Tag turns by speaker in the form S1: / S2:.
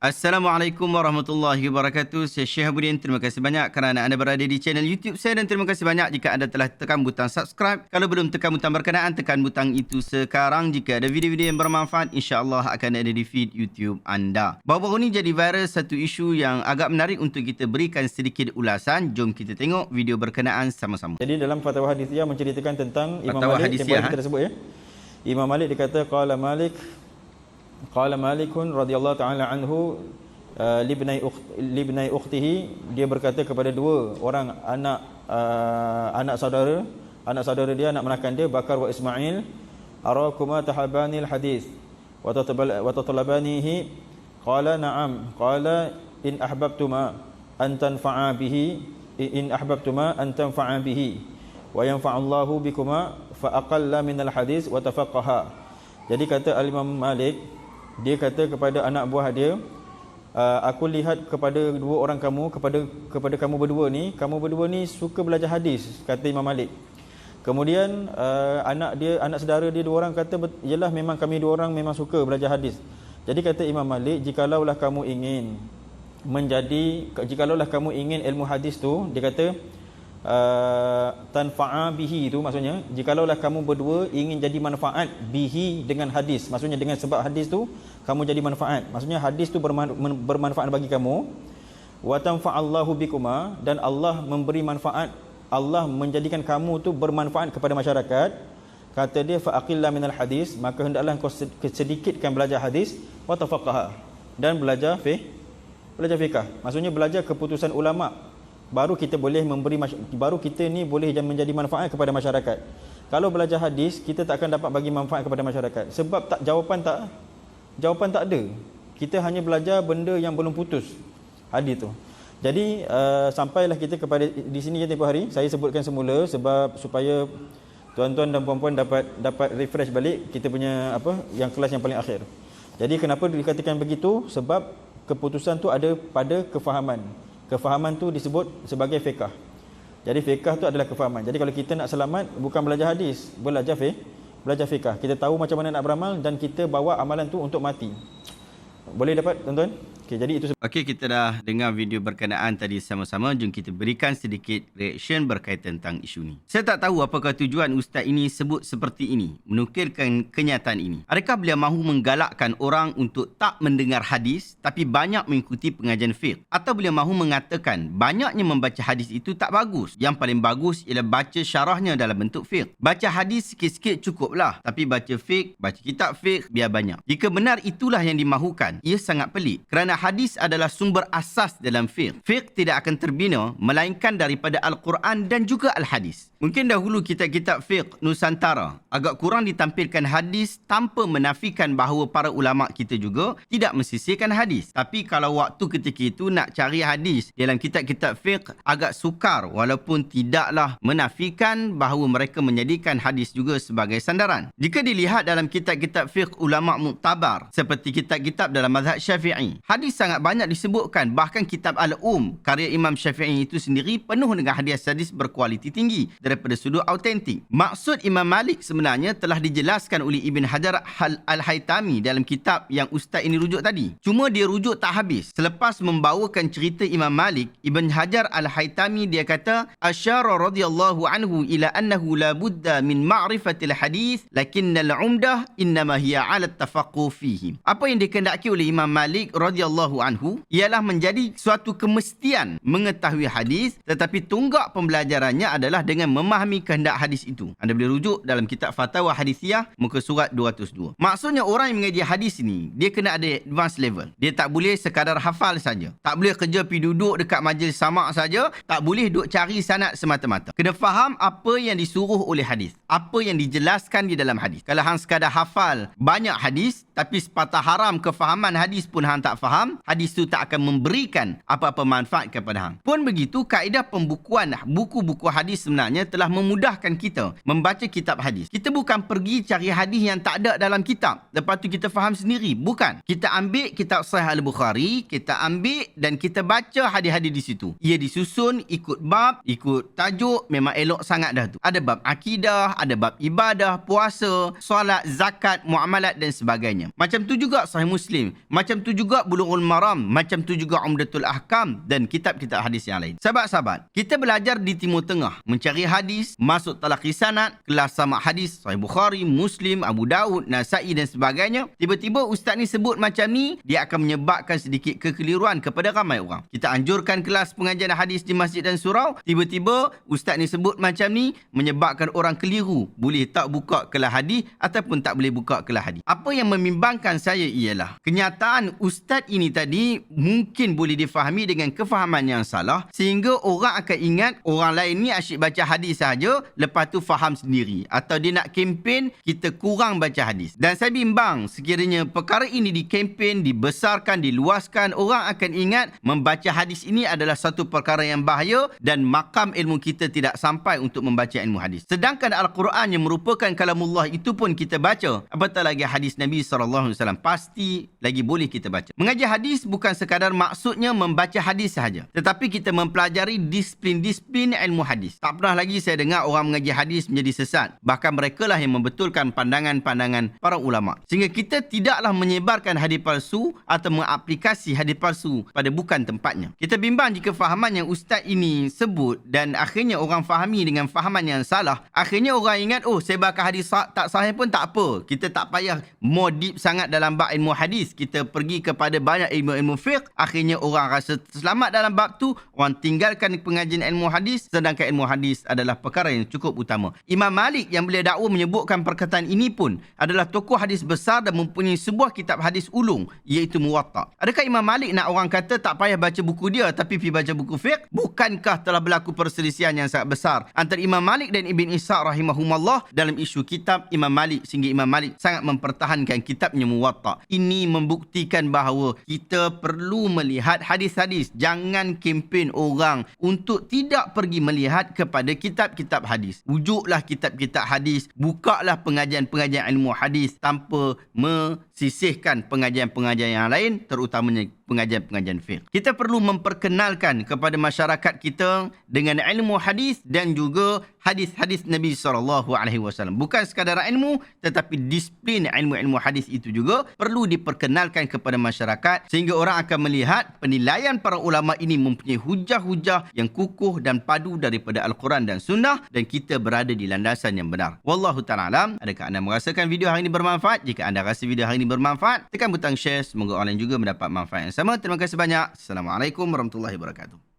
S1: Assalamualaikum warahmatullahi wabarakatuh. Saya Syekh Habuddin. Terima kasih banyak kerana anda berada di channel YouTube saya dan terima kasih banyak jika anda telah tekan butang subscribe. Kalau belum tekan butang berkenaan, tekan butang itu sekarang. Jika ada video-video yang bermanfaat, insya-Allah akan ada di feed YouTube anda. Baru-baru ini jadi viral satu isu yang agak menarik untuk kita berikan sedikit ulasan. Jom kita tengok video berkenaan sama-sama.
S2: Jadi dalam fatwa hadithiyah menceritakan tentang Imam
S1: Fatwa
S2: Malik
S1: hadithiyah,
S2: yang kita sebut ya. Imam Malik dikata qala Malikun radhiyallahu taala anhu libnai ukhtihi, dia berkata kepada dua orang anak saudara dia, anak menakan dia, Bakar wa Ismail, arakuma tahabanil hadis wa tatalabanihi, qala na'am, qala in ahbabtuma an tanfa'a bihi wa yanfa'allahu bikuma fa aqalla minal hadis wa tafaqaha. Jadi kata Al-Imam Malik, dia kata kepada anak buah dia, aku lihat kepada dua orang kamu, kepada kamu berdua ni suka belajar hadis, kata Imam Malik. Kemudian anak saudara dia dua orang kata, yalah memang kami dua orang memang suka belajar hadis. Jadi kata Imam Malik, jikalaulah kamu ingin ilmu hadis tu, dia kata tanfa'a bihi, itu maksudnya jikalaulah kamu berdua ingin jadi manfaat bihi, dengan hadis, maksudnya dengan sebab hadis tu kamu jadi manfaat, maksudnya hadis tu bermanfaat bagi kamu, wa tanfa'allahu bikuma, dan Allah memberi manfaat, Allah menjadikan kamu tu bermanfaat kepada masyarakat, kata dia fa aqilla minal hadis, maka hendaklah kau sedikitkan belajar hadis, wa tafaqaha, dan belajar fiqh, maksudnya belajar keputusan ulama, baru kita boleh baru kita ni boleh menjadi manfaat kepada masyarakat. Kalau belajar hadis, kita tak akan dapat bagi manfaat kepada masyarakat, sebab jawapan tak ada. Kita hanya belajar benda yang belum putus, hadis tu. Jadi sampailah kita kepada di sini tempoh hari. Saya sebutkan semula sebab supaya tuan-tuan dan puan-puan dapat refresh balik kita punya yang kelas yang paling akhir. Jadi kenapa dikatakan begitu? Sebab keputusan tu ada pada kefahaman. Kefahaman tu disebut sebagai fiqh. Jadi fiqh tu adalah kefahaman. Jadi kalau kita nak selamat, bukan belajar hadis, belajar fiqh. Kita tahu macam mana nak beramal dan kita bawa amalan tu untuk mati. Boleh dapat tuan-tuan? Okey, jadi itu.
S1: Okey, kita dah dengar video berkenaan tadi sama-sama. Jom kita berikan sedikit reaction berkaitan tentang isu ni. Saya tak tahu apakah tujuan ustaz ini sebut seperti ini, menukilkan kenyataan ini. Adakah beliau mahu menggalakkan orang untuk tak mendengar hadis tapi banyak mengikuti pengajian fiqh? Atau beliau mahu mengatakan banyaknya membaca hadis itu tak bagus? Yang paling bagus ialah baca syarahnya dalam bentuk fiqh. Baca hadis sikit-sikit cukuplah, tapi baca fiqh, baca kitab fiqh biar banyak. Jika benar itulah yang dimahukan, ia sangat pelik kerana hadis adalah sumber asas dalam fiqh. Fiqh tidak akan terbina melainkan daripada Al-Quran dan juga Al-Hadis. Mungkin dahulu kitab-kitab fiqh Nusantara agak kurang ditampilkan hadis tanpa menafikan bahawa para ulama kita juga tidak mensisihkan hadis. Tapi kalau waktu ketika itu nak cari hadis dalam kitab-kitab fiqh agak sukar, walaupun tidaklah menafikan bahawa mereka menjadikan hadis juga sebagai sandaran. Jika dilihat dalam kitab-kitab fiqh ulama muktabar seperti kitab-kitab dalam mazhab Syafi'i, hadis sangat banyak disebutkan. Bahkan kitab karya Imam Syafi'i itu sendiri penuh dengan hadis-hadis berkualiti tinggi daripada sudut autentik. Maksud Imam Malik sebenarnya telah dijelaskan oleh Ibn Hajar Al-Haytami dalam kitab yang ustaz ini rujuk tadi. Cuma dia rujuk tak habis. Selepas membawakan cerita Imam Malik, Ibn Hajar Al-Haytami dia kata, asyara radhiyallahu anhu ila annahu la budda min ma'rifatil hadis lakinnal umdah innama hiya 'ala at-tafaqquh fihi. Apa yang dikehendaki oleh Imam Malik radhiyallahu anhu ialah menjadi suatu kemestian mengetahui hadis, tetapi tunggak pembelajarannya adalah dengan memahami kehendak hadis itu. Anda boleh rujuk dalam kitab Fatwa Hadithiyah muka surat 202. Maksudnya orang yang mengaji hadis ini, dia kena ada advanced level. Dia tak boleh sekadar hafal saja. Tak boleh kerja pergi duduk dekat majlis samak saja. Tak boleh duduk cari sanad semata-mata. Kena faham apa yang disuruh oleh hadis, apa yang dijelaskan di dalam hadis. Kalau hang sekadar hafal banyak hadis tapi sepatah haram kefahaman hadis pun hang tak faham, hadis itu tak akan memberikan apa-apa manfaat kepada hang. Pun begitu, kaedah pembukuan buku-buku hadis sebenarnya telah memudahkan kita membaca kitab hadis. Kita bukan pergi cari hadis yang tak ada dalam kitab, lepas tu kita faham sendiri. Bukan. Kita ambil kitab Sahih Al-Bukhari, kita ambil dan kita baca hadis-hadis di situ. Ia disusun ikut bab, ikut tajuk, memang elok sangat dah tu. Ada bab akidah, ada bab ibadah, puasa, solat, zakat, muamalat dan sebagainya. Macam tu juga Sahih Muslim. Macam tu juga Bulughul Bulughul Maram, macam tu juga Umdatul Ahkam dan kitab-kitab hadis yang lain. Sahabat-sahabat, kita belajar di Timur Tengah, mencari hadis, masuk talaqi sanad, kelas sama hadis, Sahih Bukhari, Muslim, Abu Daud, Nasa'i dan sebagainya. Tiba-tiba ustaz ni sebut macam ni, dia akan menyebabkan sedikit kekeliruan kepada ramai orang. Kita anjurkan kelas pengajian hadis di masjid dan surau, tiba-tiba ustaz ni sebut macam ni, menyebabkan orang keliru, boleh tak buka kelas hadis ataupun tak boleh buka kelas hadis. Apa yang membimbangkan saya ialah kenyataan ustaz ini tadi mungkin boleh difahami dengan kefahaman yang salah, sehingga orang akan ingat orang lain ni asyik baca hadis saja, lepas tu faham sendiri, atau dia nak kempen kita kurang baca hadis. Dan saya bimbang sekiranya perkara ini dikempen, dibesarkan, diluaskan, orang akan ingat membaca hadis ini adalah satu perkara yang bahaya dan makam ilmu kita tidak sampai untuk membaca ilmu hadis. Sedangkan Al-Quran yang merupakan kalamullah itu pun kita baca, apatah lagi hadis Nabi SAW, pasti lagi boleh kita baca. Mengaji hadis bukan sekadar maksudnya membaca hadis sahaja, tetapi kita mempelajari disiplin-disiplin ilmu hadis. Tak pernah lagi saya dengar orang mengaji hadis menjadi sesat. Bahkan mereka lah yang membetulkan pandangan-pandangan para ulama. Sehingga kita tidaklah menyebarkan hadis palsu atau mengaplikasi hadis palsu pada bukan tempatnya. Kita bimbang jika fahaman yang ustaz ini sebut dan akhirnya orang fahami dengan fahaman yang salah. Akhirnya orang ingat, oh saya bakal hadis tak sahih pun tak apa. Kita tak payah more deep sangat dalam bab ilmu hadis. Kita pergi kepada banyak ilmu-ilmu fiqh. Akhirnya orang rasa selamat dalam bab tu. Orang tinggalkan pengajian ilmu hadis. Sedangkan ilmu hadis adalah perkara yang cukup utama. Imam Malik yang beliau dakwa menyebutkan perkataan ini pun adalah tokoh hadis besar dan mempunyai sebuah kitab hadis ulung, iaitu Muwatta. Adakah Imam Malik nak orang kata tak payah baca buku dia tapi pergi baca buku fiqh? Bukankah telah berlaku perselisihan yang sangat besar antara Imam Malik dan Ibn Ishaq rahimahumallah dalam isu kitab Imam Malik, sehingga Imam Malik sangat mempertahankan kitabnya Muwatta. Ini membuktikan bahawa kita perlu melihat hadis-hadis. Jangan kempen orang untuk tidak pergi melihat kepada kitab-kitab hadis. Wujudlah kitab-kitab hadis, bukalah pengajian-pengajian ilmu hadis tanpa sisihkan pengajian-pengajian yang lain, terutamanya pengajian-pengajian fiqh. Kita perlu memperkenalkan kepada masyarakat kita dengan ilmu hadis dan juga hadis-hadis Nabi SAW. Bukan sekadar ilmu, tetapi disiplin ilmu-ilmu hadis itu juga perlu diperkenalkan kepada masyarakat, sehingga orang akan melihat penilaian para ulama ini mempunyai hujah-hujah yang kukuh dan padu daripada Al-Quran dan Sunnah, dan kita berada di landasan yang benar. Wallahu ta'ala alam. Adakah anda merasakan video hari ini bermanfaat? Jika anda rasa video hari ini bermanfaat, tekan butang share. Semoga orang lain juga mendapat manfaat yang sama. Terima kasih banyak. Assalamualaikum warahmatullahi wabarakatuh.